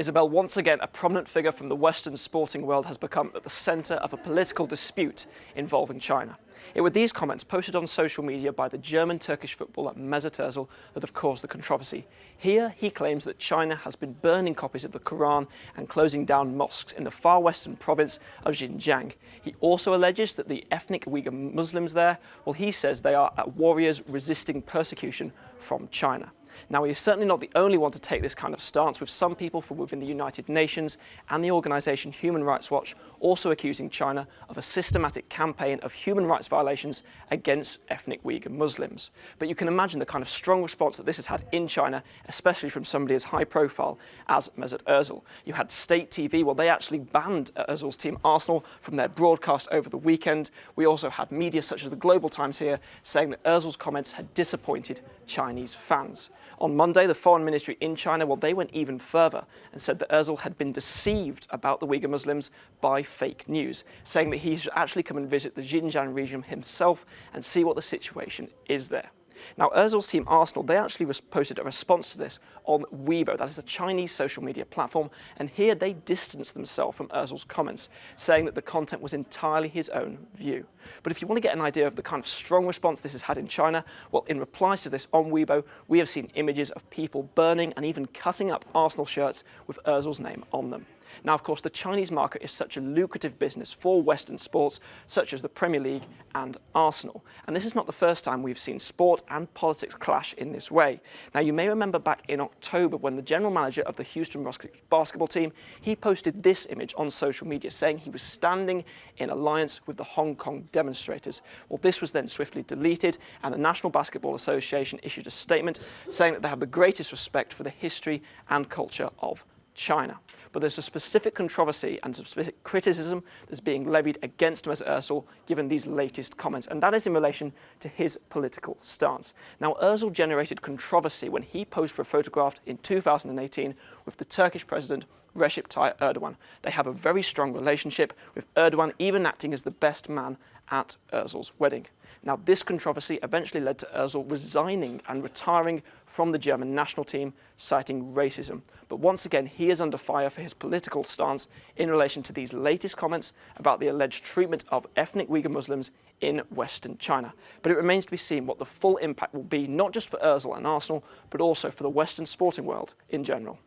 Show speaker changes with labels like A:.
A: Isabel, once again, a prominent figure from the Western sporting world has become at the centre of a political dispute involving China. It were these comments posted on social media by the German-Turkish footballer Mesut Ozil that have caused the controversy. Here, he claims that China has been burning copies of the Quran and closing down mosques in the far western province of Xinjiang. He also alleges that the ethnic Uyghur Muslims there, well, he says they are warriors resisting persecution from China. Now, he is certainly not the only one to take this kind of stance, with some people from within the United Nations and the organisation Human Rights Watch also accusing China of a systematic campaign of human rights violations against ethnic Uyghur Muslims. But you can imagine the kind of strong response that this has had in China, especially from somebody as high profile as Mesut Ozil. You had state TV, well, they actually banned Ozil's team Arsenal from their broadcast over the weekend. We also had media such as the Global Times here saying that Ozil's comments had disappointed Chinese fans. On Monday, the Foreign Ministry in China, well, they went even further and said that Ozil had been deceived about the Uyghur Muslims by fake news, saying that he should actually come and visit the Xinjiang region himself and see what the situation is there. Now, Ozil's team Arsenal, they actually posted a response to this on Weibo, that is a Chinese social media platform, and here they distanced themselves from Ozil's comments, saying that the content was entirely his own view. But if you want to get an idea of the kind of strong response this has had in China, well, in replies to this on Weibo, we have seen images of people burning and even cutting up Arsenal shirts with Ozil's name on them. Now, of course, the Chinese market is such a lucrative business for Western sports, such as the Premier League and Arsenal. And this is not the first time we've seen sport and politics clash in this way. Now, you may remember back in October when the general manager of the Houston Rockets basketball team, he posted this image on social media saying he was standing in alliance with the Hong Kong demonstrators. Well, this was then swiftly deleted, and the National Basketball Association issued a statement saying that they have the greatest respect for the history and culture of China. But there's a specific controversy and a specific criticism that's being levied against Mesut Ozil given these latest comments, and that is in relation to his political stance. Now, Ozil generated controversy when he posed for a photograph in 2018 with the Turkish president Recep Tayyip Erdogan. They have a very strong relationship, with Erdogan even acting as the best man at Ozil's wedding. Now, this controversy eventually led to Ozil resigning and retiring from the German national team, citing racism. But once again, he is under fire for his political stance in relation to these latest comments about the alleged treatment of ethnic Uyghur Muslims in Western China. But it remains to be seen what the full impact will be, not just for Ozil and Arsenal, but also for the Western sporting world in general.